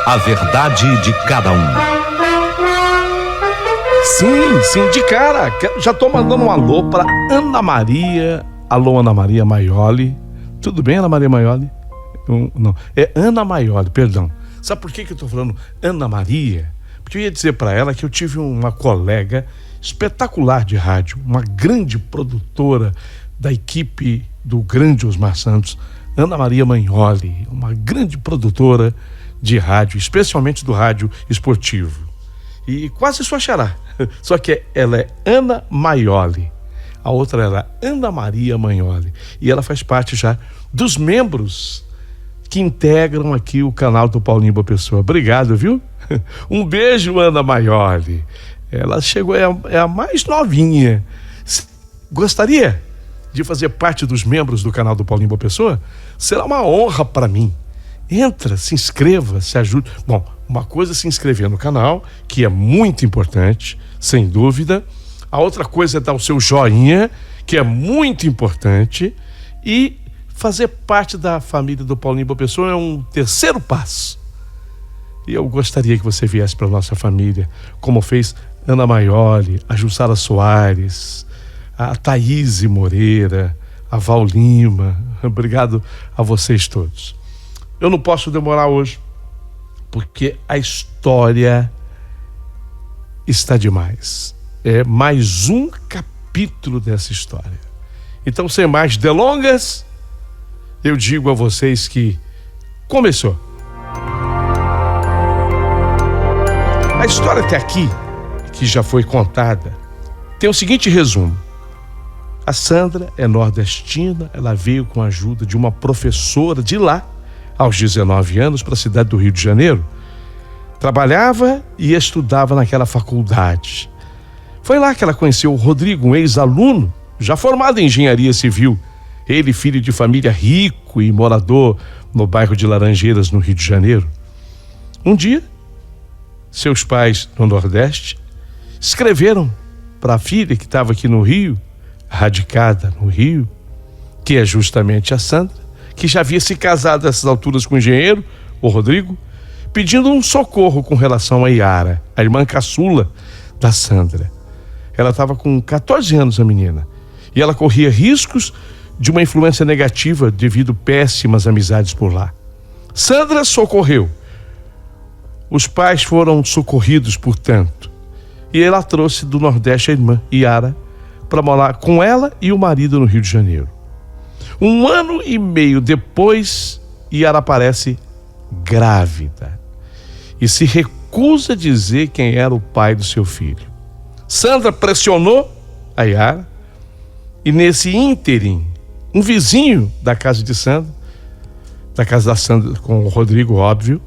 A verdade de cada um. Sim, de cara. Já tô mandando um alô pra Ana Maria. Alô, Ana Maria Maioli. Tudo bem, Ana Maria Maioli? Não, é Ana Maioli, perdão. Sabe por que eu tô falando Ana Maria? Porque eu ia dizer pra ela que eu tive uma colega espetacular de rádio, uma grande produtora da equipe do grande Osmar Santos, Ana Maria Maioli, uma grande produtora de rádio, especialmente do rádio esportivo. E quase sua xará, só que ela é Ana Maioli, a outra era Ana Maria Maioli, e ela faz parte já dos membros que integram aqui o canal do Paulinho Boa Pessoa. Obrigado, viu? Um beijo, Ana Maioli. Ela chegou, é a mais novinha. Gostaria de fazer parte dos membros do canal do Paulinho Boa Pessoa? Será uma honra para mim. Entra, se inscreva, se ajude. Bom, uma coisa é se inscrever no canal, que é muito importante, sem dúvida. A outra coisa é dar o seu joinha, que é muito importante. E fazer parte da família do Paulinho Boa Pessoa é um terceiro passo. E eu gostaria que você viesse para a nossa família, como fez Ana Maioli, a Jussara Soares, a Thaís Moreira, a Val Lima. Obrigado a vocês todos. Eu não posso demorar hoje, porque a história está demais. É mais um capítulo dessa história. Então, sem mais delongas, eu digo a vocês que começou. A história até aqui, que já foi contada, tem o seguinte resumo. A Sandra é nordestina, ela veio com a ajuda de uma professora de lá, aos 19 anos, para a cidade do Rio de Janeiro. Trabalhava e estudava naquela faculdade. Foi lá que ela conheceu o Rodrigo, um ex-aluno, já formado em engenharia civil. Ele, filho de família rico e morador no bairro de Laranjeiras, no Rio de Janeiro. Um dia, seus pais no Nordeste escreveram para a filha que estava aqui no Rio, radicada no Rio, que é justamente a Sandra, que já havia se casado a essas alturas com o engenheiro, o Rodrigo, pedindo um socorro com relação a Yara, a irmã caçula da Sandra. Ela estava com 14 anos, a menina, e ela corria riscos de uma influência negativa devido péssimas amizades por lá. Sandra socorreu. Os pais foram socorridos, portanto, e ela trouxe do Nordeste a irmã, Yara, para morar com ela e o marido no Rio de Janeiro. 1 ano e meio depois, Yara aparece grávida e se recusa a dizer quem era o pai do seu filho. Sandra pressionou a Yara e nesse ínterim, um vizinho da casa de Sandra, da casa da Sandra com o Rodrigo, óbvio,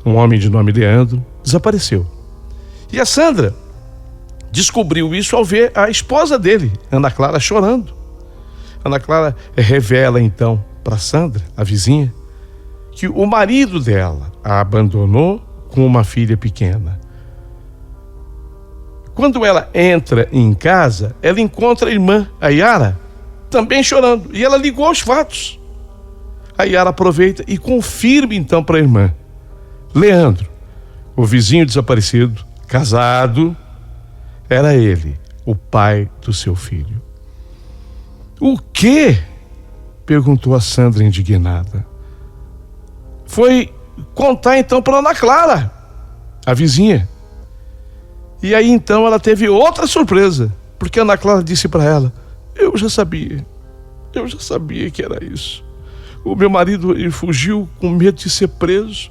um homem de nome Leandro, desapareceu. E a Sandra descobriu isso ao ver a esposa dele, Ana Clara, chorando. Ana Clara revela então para Sandra, a vizinha, que o marido dela a abandonou com uma filha pequena. Quando ela entra em casa, ela encontra a irmã, a Yara, também chorando, e ela ligou aos fatos. A Yara aproveita e confirma então para a irmã: Leandro, o vizinho desaparecido, casado, era ele, o pai do seu filho. O quê? Perguntou a Sandra indignada. Foi contar então para Ana Clara, a vizinha. E aí então ela teve outra surpresa, porque Ana Clara disse para ela: eu já sabia que era isso. O meu marido, ele fugiu com medo de ser preso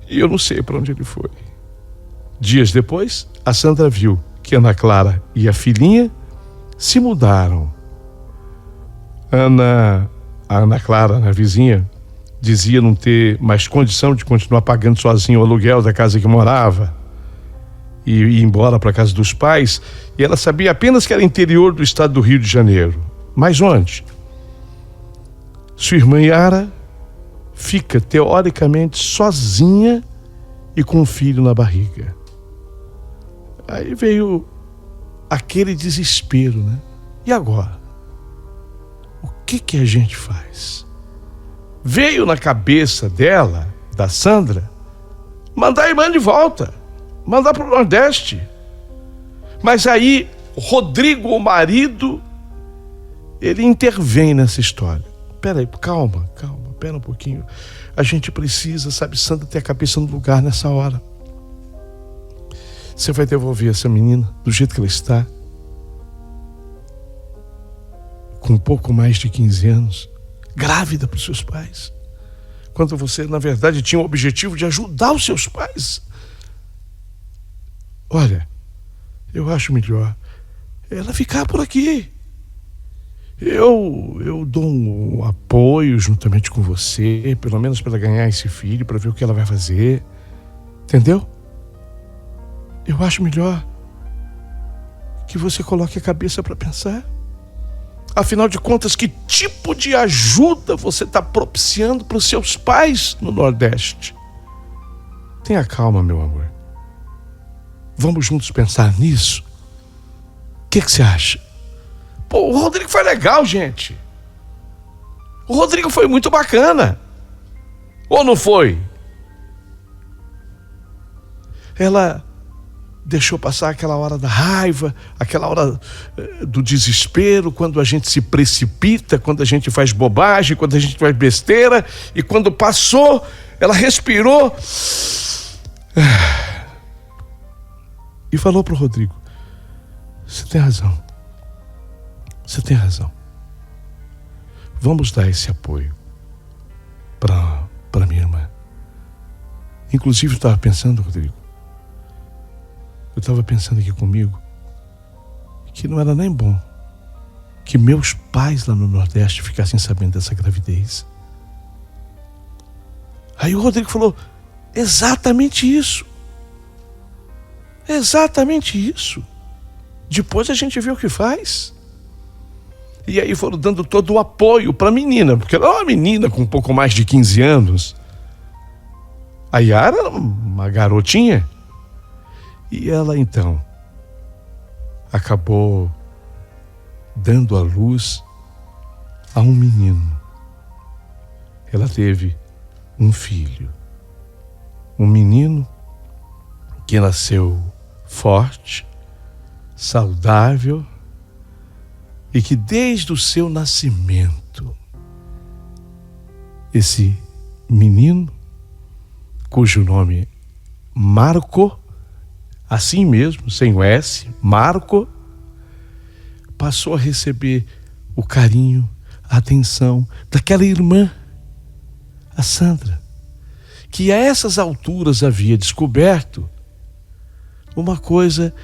e eu não sei para onde ele foi. Dias depois, a Sandra viu que Ana Clara e a filhinha se mudaram. A Ana Clara, a vizinha, dizia não ter mais condição de continuar pagando sozinha o aluguel da casa que morava e ir embora para a casa dos pais, e ela sabia apenas que era interior do estado do Rio de Janeiro. Mas onde? Sua irmã Yara fica teoricamente sozinha e com um filho na barriga. Aí veio aquele desespero, né? E agora? O que a gente faz? Veio na cabeça dela, da Sandra, mandar a irmã de volta, mandar para o Nordeste. Mas aí, Rodrigo, o marido, ele intervém nessa história. Peraí, calma, pera um pouquinho. A gente precisa, sabe, Sandra, ter a cabeça no lugar nessa hora. Você vai devolver essa menina do jeito que ela está, com um pouco mais de 15 anos, grávida para os seus pais, quando você, na verdade, tinha o objetivo de ajudar os seus pais. Olha, eu acho melhor ela ficar por aqui. Eu dou um apoio juntamente com você, pelo menos para ganhar esse filho, para ver o que ela vai fazer. Entendeu? Eu acho melhor que você coloque a cabeça para pensar. Afinal de contas, que tipo de ajuda você está propiciando para os seus pais no Nordeste? Tenha calma, meu amor. Vamos juntos pensar nisso? O que você acha? Pô, o Rodrigo foi legal, gente. O Rodrigo foi muito bacana. Ou não foi? Ela deixou passar aquela hora da raiva, aquela hora do desespero, quando a gente se precipita, quando a gente faz bobagem, quando a gente faz besteira, e quando passou, ela respirou e falou para o Rodrigo: você tem razão. Você tem razão. Vamos dar esse apoio para minha irmã. Inclusive, eu estava pensando, Rodrigo, eu estava pensando aqui comigo que não era nem bom que meus pais lá no Nordeste ficassem sabendo dessa gravidez. Aí o Rodrigo falou: exatamente isso. Exatamente isso. Depois a gente vê o que faz. E aí foram dando todo o apoio para a menina, porque ela é uma menina com um pouco mais de 15 anos. A Yara era uma garotinha. E ela, então, acabou dando à luz a um menino. Ela teve um filho. Um menino que nasceu forte, saudável, e que desde o seu nascimento, esse menino, cujo nome é Marco, assim mesmo, sem o S, Marco, passou a receber o carinho, a atenção daquela irmã, a Sandra, que a essas alturas havia descoberto uma coisa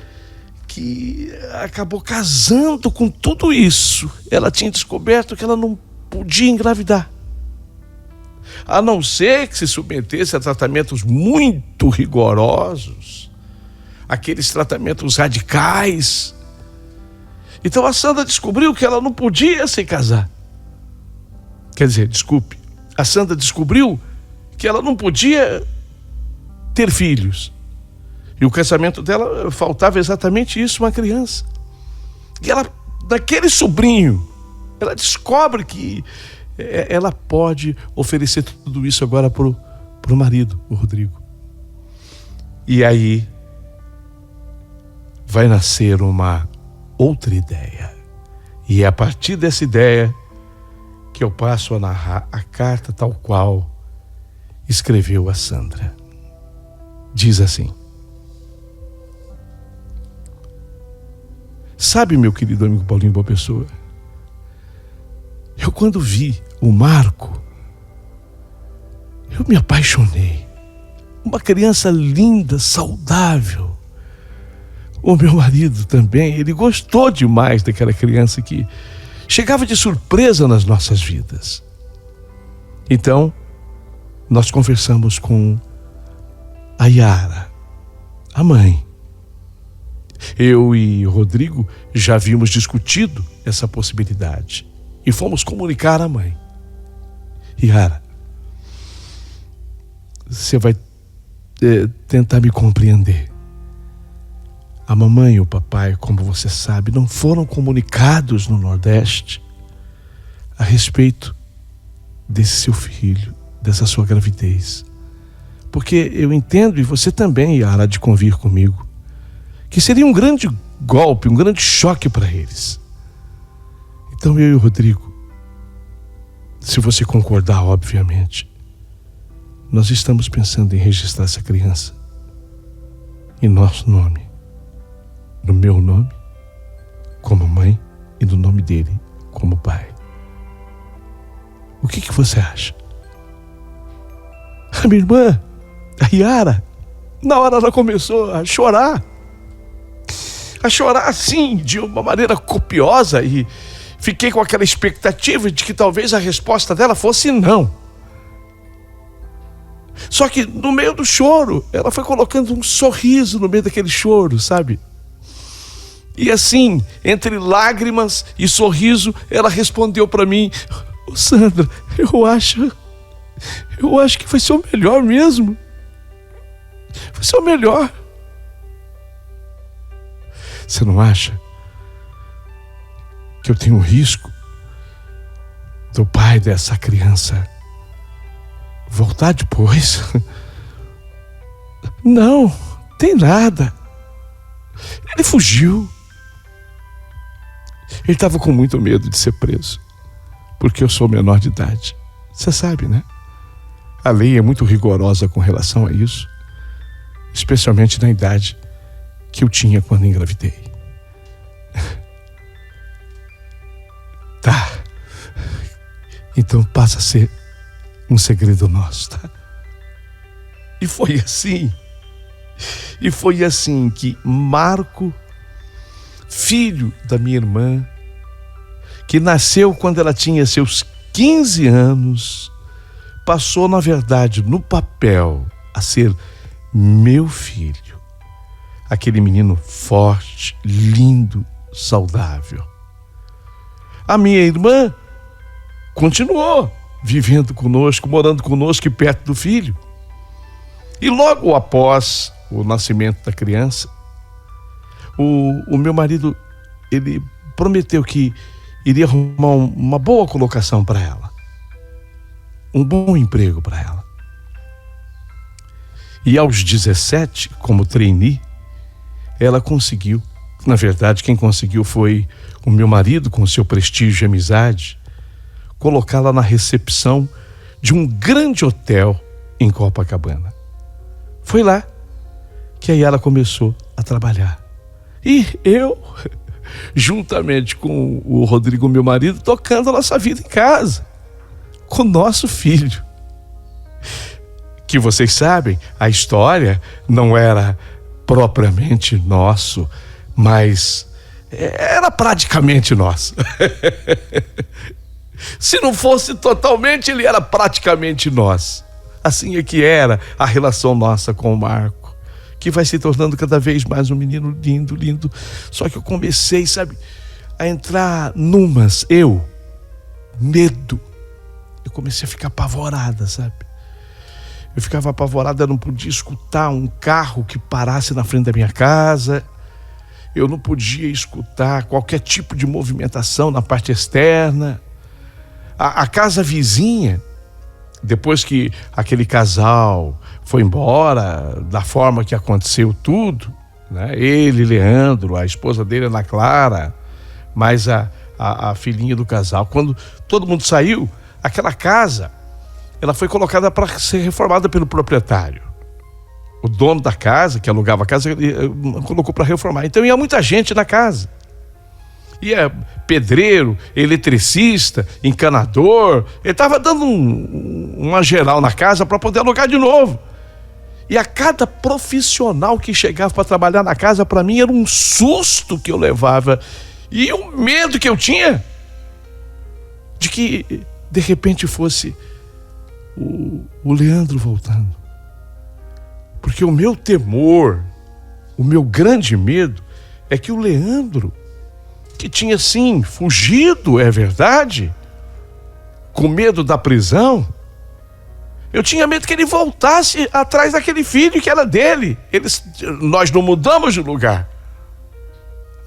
que acabou casando com tudo isso. Ela tinha descoberto que ela não podia engravidar, a não ser que se submetesse a tratamentos muito rigorosos, aqueles tratamentos radicais. Então a Sandra descobriu que ela não podia se casar. Quer dizer, desculpe, a Sandra descobriu que ela não podia ter filhos. E o casamento dela faltava exatamente isso, uma criança. E ela, daquele sobrinho, ela descobre que ela pode oferecer tudo isso agora pro marido, o Rodrigo. E aí vai nascer uma outra ideia. E é a partir dessa ideia que eu passo a narrar a carta tal qual escreveu a Sandra. Diz assim: sabe, meu querido amigo Paulinho Boa Pessoa, eu quando vi o Marco, eu me apaixonei. Uma criança linda, saudável. O meu marido também, ele gostou demais daquela criança que chegava de surpresa nas nossas vidas. Então, nós conversamos com a Yara, a mãe. Eu e o Rodrigo já havíamos discutido essa possibilidade e fomos comunicar à mãe. Yara, você vai tentar me compreender. A mamãe e o papai, como você sabe, não foram comunicados no Nordeste a respeito desse seu filho, dessa sua gravidez. Porque eu entendo, e você também, Yara, de convir comigo, que seria um grande golpe, um grande choque para eles. Então eu e o Rodrigo, se você concordar, obviamente, nós estamos pensando em registrar essa criança em nosso nome, no meu nome como mãe e no nome dele como pai. O que você acha? A minha irmã, a Yara, na hora ela começou a chorar assim, de uma maneira copiosa, e fiquei com aquela expectativa de que talvez a resposta dela fosse não. Só que no meio do choro, ela foi colocando um sorriso no meio daquele choro, sabe? E assim, entre lágrimas e sorriso, ela respondeu para mim: Sandra, eu acho que vai ser o melhor mesmo. Vai ser o melhor. Você não acha que eu tenho um risco do pai dessa criança voltar depois? Não, tem nada. Ele fugiu. Ele estava com muito medo de ser preso, porque eu sou menor de idade. Você sabe, né? A lei é muito rigorosa com relação a isso, especialmente na idade que eu tinha quando engravidei. Tá. Então passa a ser um segredo nosso, tá? E foi assim que Marco, filho da minha irmã, que nasceu quando ela tinha seus 15 anos, passou, na verdade, no papel, a ser meu filho. Aquele menino forte, lindo, saudável. A minha irmã continuou vivendo conosco, morando conosco e perto do filho. E logo após o nascimento da criança, o meu marido, ele prometeu que iria arrumar uma boa colocação para ela, um bom emprego para ela. E aos 17, como trainee, ela conseguiu. Na verdade, quem conseguiu foi o meu marido, com seu prestígio e amizade, colocá-la na recepção de um grande hotel em Copacabana. Foi lá que a Yara começou a trabalhar. E eu, juntamente com o Rodrigo, meu marido, tocando a nossa vida em casa, com o nosso filho. Que vocês sabem, a história não era propriamente nosso, mas era praticamente nosso. Se não fosse totalmente, ele era praticamente nosso. Assim é que era a relação nossa com o Marco, que vai se tornando cada vez mais um menino lindo, lindo. Só que eu comecei, sabe, a entrar medo. Eu comecei a ficar apavorada, sabe? Eu ficava apavorada, eu não podia escutar um carro que parasse na frente da minha casa. Eu não podia escutar qualquer tipo de movimentação na parte externa. A casa vizinha, depois que aquele casal foi embora, da forma que aconteceu tudo, né? Ele, Leandro, a esposa dele, Ana Clara, mais a filhinha do casal. Quando todo mundo saiu, aquela casa, ela foi colocada para ser reformada pelo proprietário. O dono da casa, que alugava a casa, ele colocou para reformar. Então ia muita gente na casa. Ia pedreiro, eletricista, encanador. Ele estava dando uma geral na casa para poder alugar de novo. E a cada profissional que chegava para trabalhar na casa, para mim era um susto que eu levava. E o medo que eu tinha de que, de repente, fosse o Leandro voltando. Porque o meu temor, o meu grande medo é que o Leandro, que tinha sim fugido, é verdade, com medo da prisão, eu tinha medo que ele voltasse atrás daquele filho que era dele. Nós não mudamos de lugar.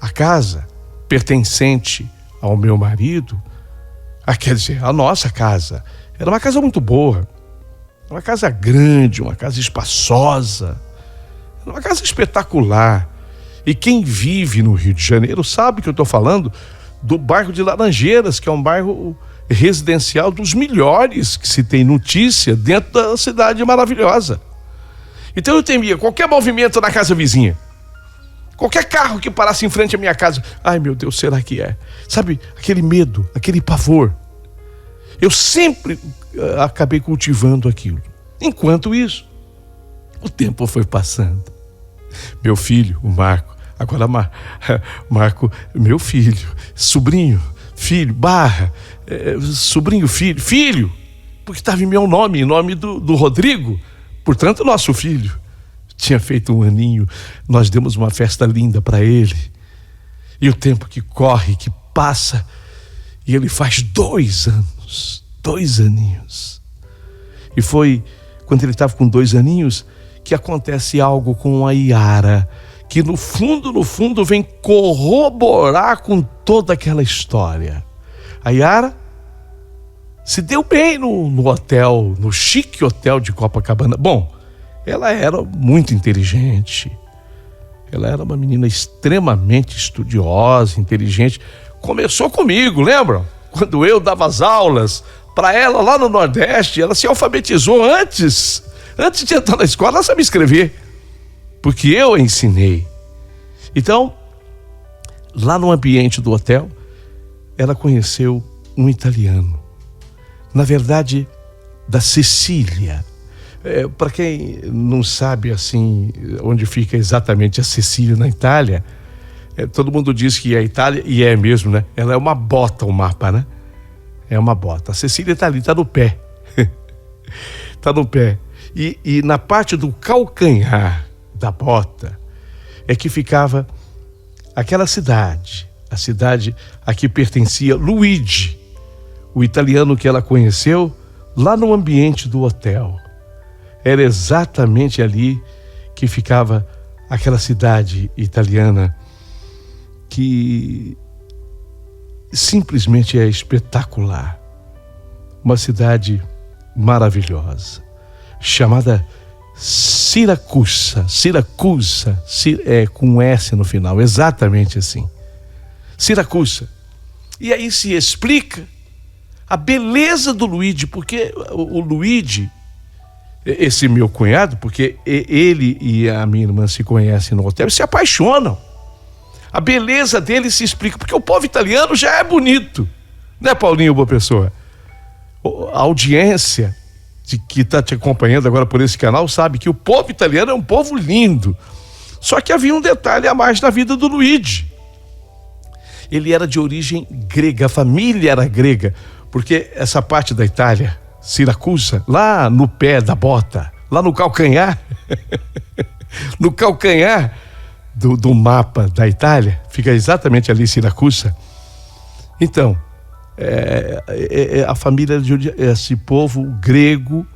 A casa pertencente ao meu marido, quer dizer, a nossa casa, era uma casa muito boa. Uma casa grande, uma casa espaçosa, uma casa espetacular. E quem vive no Rio de Janeiro sabe que eu estou falando do bairro de Laranjeiras, que é um bairro residencial dos melhores que se tem notícia dentro da cidade maravilhosa. Então eu temia qualquer movimento na casa vizinha, qualquer carro que parasse em frente à minha casa. Ai, meu Deus, será que é? Sabe, aquele medo, aquele pavor. Eu sempre acabei cultivando aquilo. Enquanto isso, o tempo foi passando. Meu filho, o Marco, agora Marco, meu filho, sobrinho, filho, sobrinho, filho, porque estava em meu nome, em nome do Rodrigo, portanto, nosso filho. Tinha feito um aninho, nós demos uma festa linda para ele. E o tempo que corre, que passa, e ele faz 2 anos, 2 aninhos. E foi quando ele estava com 2 aninhos que acontece algo com a Yara, que no fundo vem corroborar com toda aquela história. A Yara se deu bem no hotel, no chique hotel de Copacabana. Bom, ela era muito inteligente. Ela era uma menina extremamente estudiosa, inteligente. Começou comigo, lembram? Quando eu dava as aulas para ela lá no Nordeste, ela se alfabetizou antes de entrar na escola, ela sabia escrever, porque eu a ensinei. Então, lá no ambiente do hotel, ela conheceu um italiano, na verdade, da Sicília. Para quem não sabe assim onde fica exatamente a Sicília na Itália, todo mundo diz que é a Itália, e é mesmo, né? Ela é uma bota, o mapa, né? É uma bota. A Sicília está ali, está no pé. Está no pé. E na parte do calcanhar da bota é que ficava aquela cidade, a cidade a que pertencia Luigi, o italiano que ela conheceu lá no ambiente do hotel. Era exatamente ali que ficava aquela cidade italiana que simplesmente é espetacular. Uma cidade maravilhosa, chamada Siracusa, com S no final, exatamente assim. Siracusa. E aí se explica a beleza do Luigi, porque o Luigi, esse meu cunhado, porque ele e a minha irmã se conhecem no hotel e se apaixonam. A beleza dele se explica, porque o povo italiano já é bonito, né, Paulinho, boa pessoa? A audiência que está te acompanhando agora por esse canal sabe que o povo italiano é um povo lindo. Só que havia um detalhe a mais na vida do Luigi. Ele era de origem grega, a família era grega, porque essa parte da Itália, Siracusa, lá no pé da bota, lá no calcanhar, no calcanhar do mapa da Itália, fica exatamente ali Siracusa. Então, a família esse povo grego,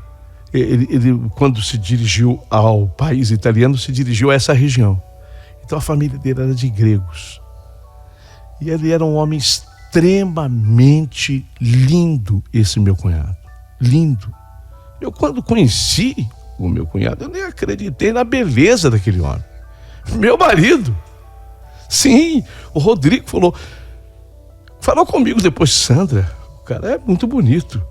ele quando se dirigiu ao país italiano, se dirigiu a essa região. Então a família dele era de gregos. E ele era um homem extremamente lindo, esse meu cunhado. Lindo. Eu, quando conheci o meu cunhado, eu nem acreditei na beleza daquele homem. Meu marido. Sim, o Rodrigo falou comigo depois, Sandra, o cara é muito bonito.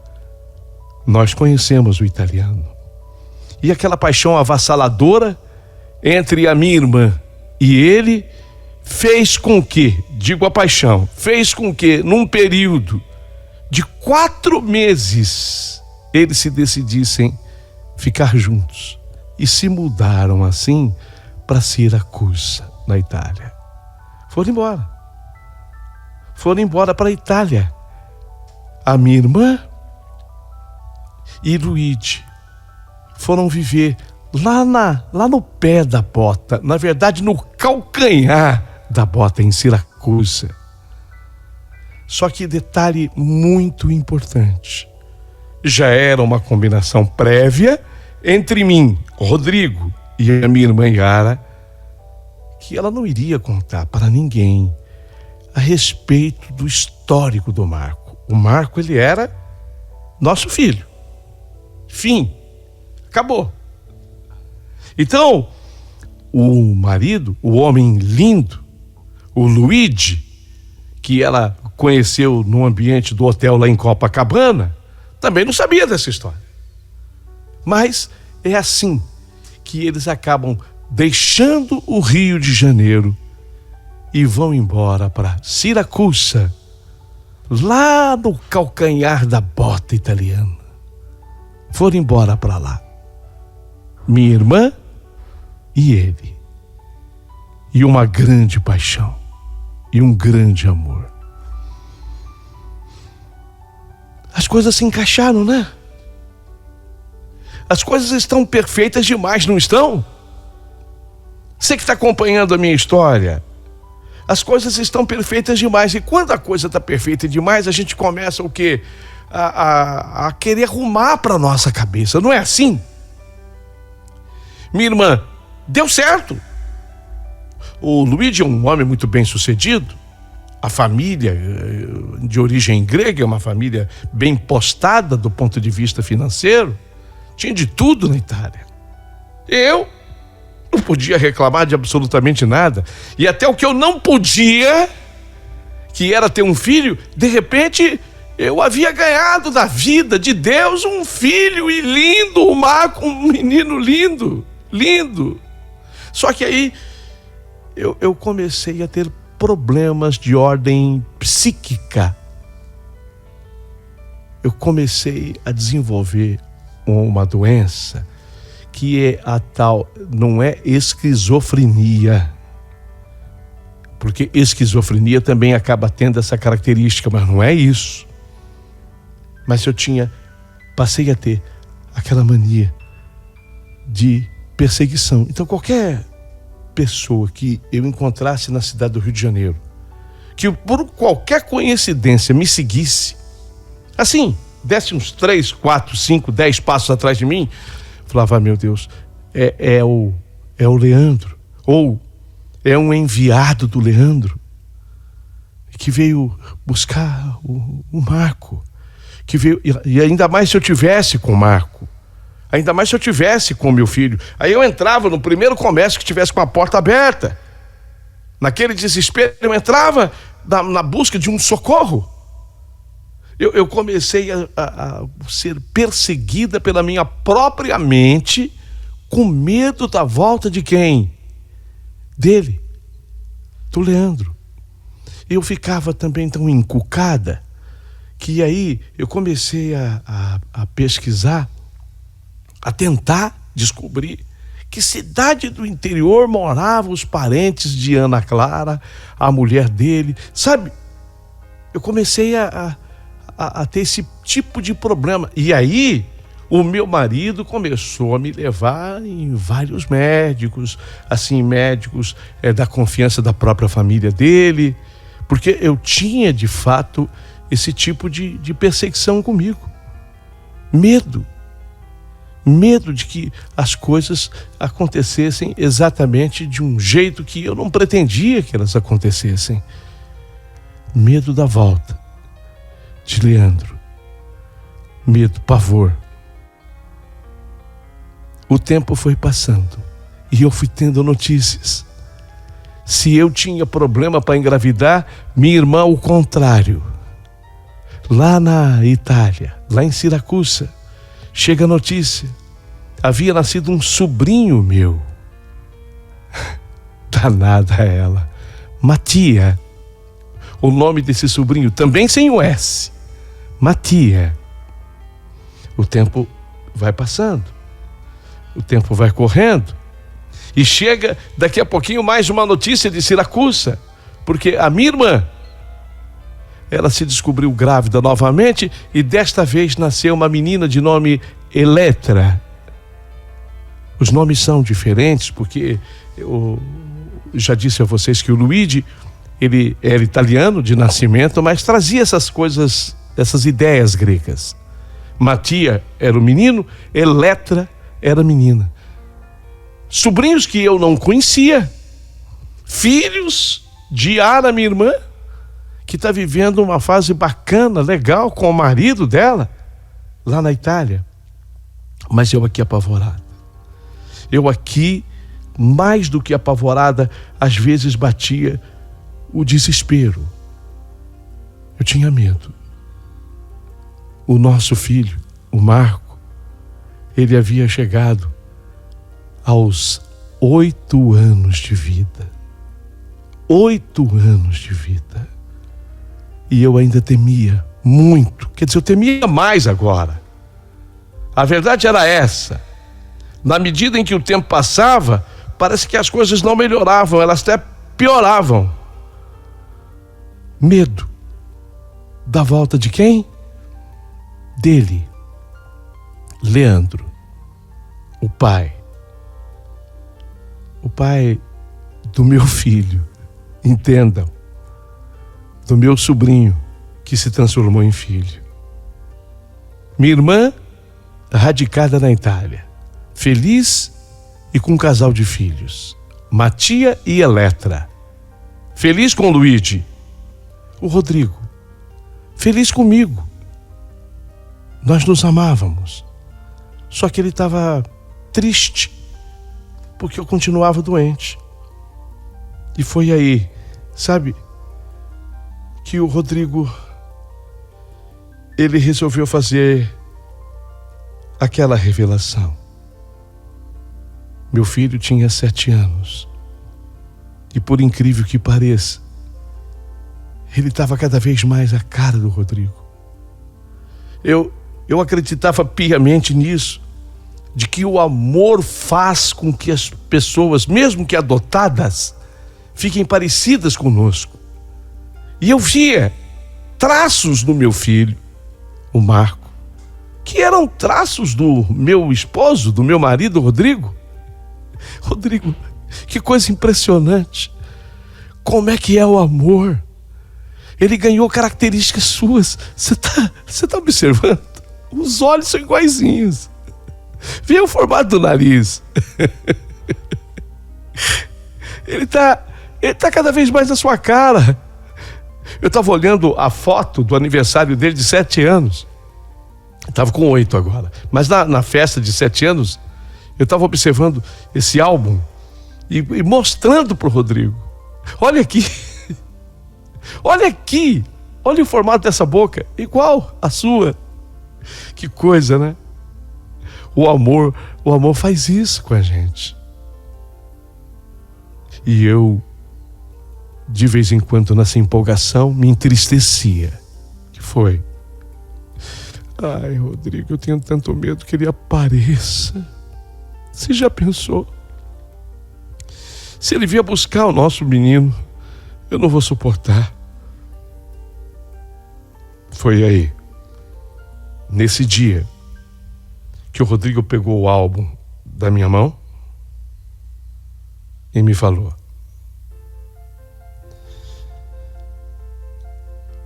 Nós conhecemos o italiano. E aquela paixão avassaladora entre a minha irmã e ele fez com que, digo a paixão, fez com que num período de 4 meses eles se decidissem ficar juntos e se mudaram assim para Siracusa, na Itália. Foram embora para a Itália. A minha irmã e Luigi foram viver lá no pé da bota, na verdade no calcanhar da bota, em Siracusa. Só que detalhe muito importante, já era uma combinação prévia entre mim, Rodrigo, e a minha irmã Yara, que ela não iria contar para ninguém a respeito do histórico do Marco. O Marco, ele era nosso filho. Fim. Acabou. Então, o marido, o homem lindo, o Luigi, que ela conheceu no ambiente do hotel lá em Copacabana, também não sabia dessa história. Mas é assim que eles acabam deixando o Rio de Janeiro e vão embora para Siracusa, lá no calcanhar da bota italiana. Foram embora para lá. Minha irmã e ele. E uma grande paixão. E um grande amor. As coisas se encaixaram, né? As coisas estão perfeitas demais, não estão? Você que está acompanhando a minha história, as coisas estão perfeitas demais. E quando a coisa está perfeita demais, a gente começa o quê? A querer arrumar para nossa cabeça. Não é assim? Minha irmã, deu certo. O Luigi é um homem muito bem sucedido. A família de origem grega é uma família bem postada do ponto de vista financeiro. Tinha de tudo na Itália. Eu não podia reclamar de absolutamente nada. E até o que eu não podia, que era ter um filho, de repente eu havia ganhado da vida de Deus um filho e lindo, um Marco, um menino lindo, lindo. Só que aí eu comecei a ter problemas de ordem psíquica. Eu comecei a desenvolver uma doença que é a tal, não é esquizofrenia, porque esquizofrenia também acaba tendo essa característica, mas não é isso. Mas passei a ter aquela mania de perseguição. Então qualquer pessoa que eu encontrasse na cidade do Rio de Janeiro, que por qualquer coincidência me seguisse, assim, desse uns 3, 4, 5, 10 passos atrás de mim, falava, meu Deus, é o Leandro, ou é um enviado do Leandro, que veio buscar o Marco, que veio, e ainda mais se eu tivesse com o Marco, ainda mais se eu tivesse com o meu filho. Aí eu entrava no primeiro comércio que tivesse com a porta aberta, naquele desespero, eu entrava na busca de um socorro. Eu comecei a ser perseguida pela minha própria mente, com medo da volta de quem? Dele, do Leandro. Eu ficava também tão encucada, que aí eu comecei a pesquisar, a tentar descobrir que cidade do interior moravam os parentes de Ana Clara, a mulher dele, sabe? Eu comecei a ter esse tipo de problema. E aí, o meu marido começou a me levar em vários médicos, assim, médicos da confiança da própria família dele, porque eu tinha, de fato, esse tipo de perseguição comigo. Medo de que as coisas acontecessem exatamente de um jeito que eu não pretendia que elas acontecessem. Medo da volta de Leandro. Medo, pavor. O tempo foi passando e eu fui tendo notícias. Se eu tinha problema para engravidar, minha irmã, o contrário. Lá na Itália, lá em Siracusa, chega a notícia, havia nascido um sobrinho meu. Danada ela, Mattia. O nome desse sobrinho, também sem o S, Mattia. O tempo vai passando, o tempo vai correndo, e chega daqui a pouquinho mais uma notícia de Siracusa, porque a minha irmã, ela se descobriu grávida novamente e desta vez nasceu uma menina de nome Eletra. Os nomes são diferentes porque eu já disse a vocês que o Luigi, ele era italiano de nascimento, mas trazia essas coisas, essas ideias gregas. Mattia era o menino, Eletra era a menina. Sobrinhos que eu não conhecia, filhos de Ara, minha irmã, que está vivendo uma fase bacana, legal, com o marido dela, lá na Itália. Mas eu aqui apavorada. Eu aqui, mais do que apavorada, às vezes batia o desespero. Eu tinha medo. O nosso filho, o Marco, ele havia chegado aos 8 anos de vida. 8 anos de vida. E eu ainda temia muito. Quer dizer, eu temia mais agora. A verdade era essa. Na medida em que o tempo passava, parece que as coisas não melhoravam, elas até pioravam. Medo. Da volta de quem? Dele. Leandro. O pai. O pai do meu filho. Entendam. Do meu sobrinho, que se transformou em filho. Minha irmã, radicada na Itália, feliz e com um casal de filhos, Matia e Eletra. Feliz com o Luigi. O Rodrigo, feliz comigo. Nós nos amávamos. Só que ele estava triste, porque eu continuava doente. E foi aí, sabe, que o Rodrigo, ele resolveu fazer aquela revelação. Meu filho tinha 7 anos. E por incrível que pareça, ele estava cada vez mais a cara do Rodrigo. Eu acreditava piamente nisso, de que o amor faz com que as pessoas, mesmo que adotadas, fiquem parecidas conosco. E eu via traços no meu filho, o Marco, que eram traços do meu esposo, do meu marido, Rodrigo. Rodrigo, que coisa impressionante. Como é que é o amor? Ele ganhou características suas. Você tá observando? Os olhos são iguaizinhos. Vê o formato do nariz. Ele tá cada vez mais na sua cara. Eu estava olhando a foto do aniversário dele de 7 anos. Estava com 8 agora. Mas na festa de 7 anos, eu estava observando esse álbum e mostrando para o Rodrigo. Olha aqui. Olha aqui. Olha o formato dessa boca. Igual a sua. Que coisa, né? O amor faz isso com a gente. E eu, de vez em quando, nessa empolgação, me entristecia. Que foi? Ai, Rodrigo, eu tenho tanto medo que ele apareça. Você já pensou? Se ele vier buscar o nosso menino, eu não vou suportar. Foi aí, nesse dia, que o Rodrigo pegou o álbum da minha mão e me falou: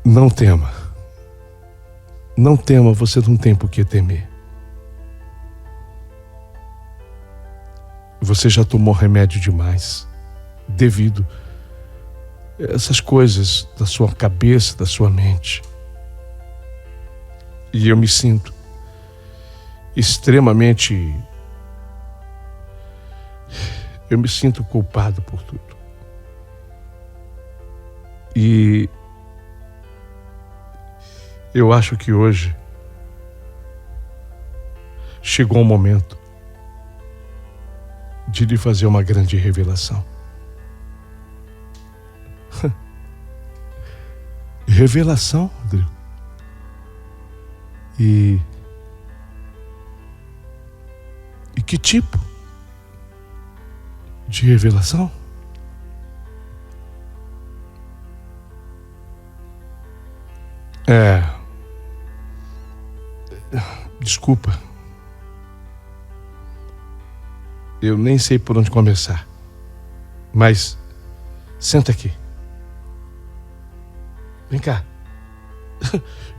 não tema. Não tema, você não tem por que temer. Você já tomou remédio demais, devido a essas coisas da sua cabeça, da sua mente. E eu me sinto extremamente... Eu me sinto culpado por tudo. E eu acho que hoje chegou o momento de lhe fazer uma grande revelação. Revelação, Rodrigo. E que tipo de revelação? Desculpa. Eu nem sei por onde começar. Mas senta aqui. Vem cá.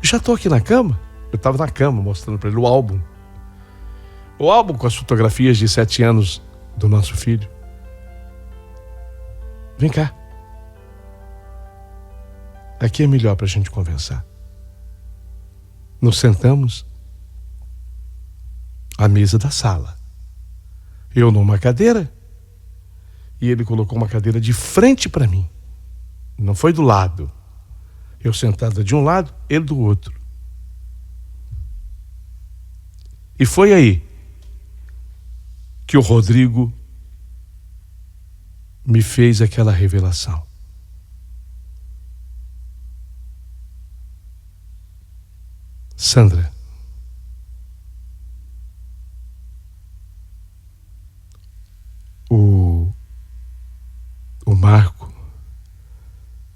Já tô aqui na cama. Eu estava na cama mostrando para ele o álbum. O álbum com as fotografias de 7 anos do nosso filho. Vem cá. Aqui é melhor para a gente conversar. Nos sentamos. a mesa da sala. Eu numa cadeira e ele colocou uma cadeira de frente para mim. Não foi do lado. Eu sentada de um lado, ele do outro. E foi aí que o Rodrigo me fez aquela revelação. Sandra, o Marco,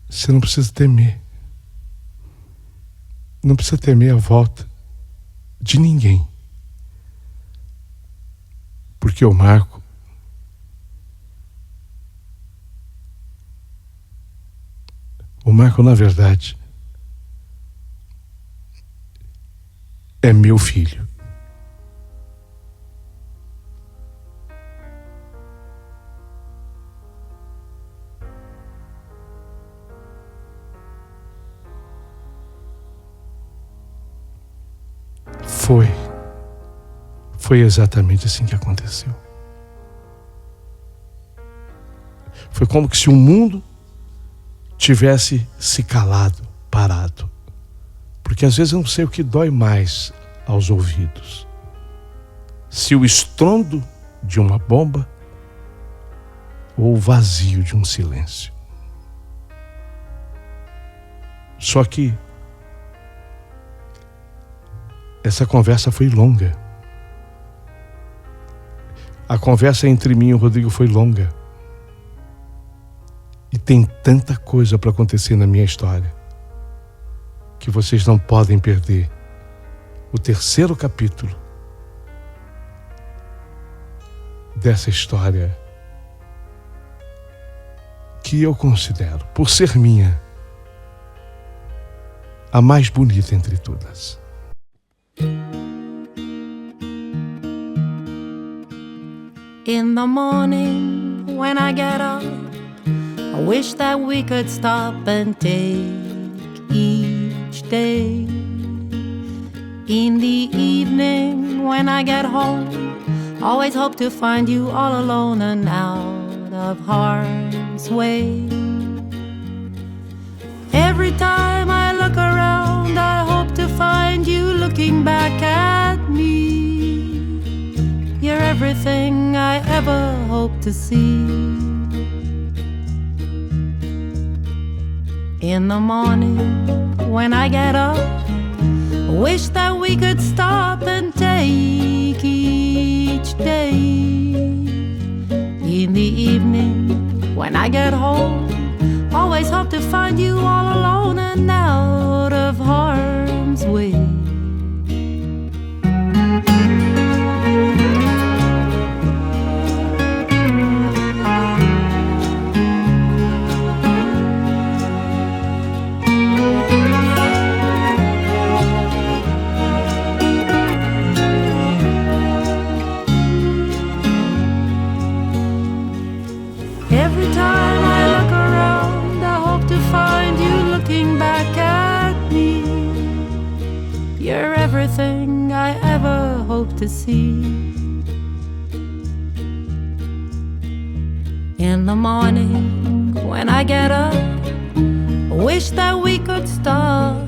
você não precisa temer. Não precisa temer a volta de ninguém. Porque o Marco na verdade é meu filho. Foi exatamente assim que aconteceu. Foi como que se o mundo tivesse se calado, parado. Porque às vezes eu não sei o que dói mais aos ouvidos. Se o estrondo de uma bomba ou o vazio de um silêncio. Só que essa conversa foi longa. A conversa entre mim e o Rodrigo foi longa. E tem tanta coisa para acontecer na minha história que vocês não podem perder o terceiro capítulo dessa história que eu considero, por ser minha, a mais bonita entre todas. In the morning when I get up, I wish that we could stop and take each day. In the evening when I get home, always hope to find you all alone and out of harm's way. Every time I look around, I hope to find you looking back at me. You're everything I ever hope to see. In the morning when I get up, I wish that we could stop and take each day. In the evening when I get home, always hope to find you all alone and out of harm's way. Every time I look around, I hope to find you looking back at me. You're everything I ever hope to see. In the morning when I get up, I wish that we could stop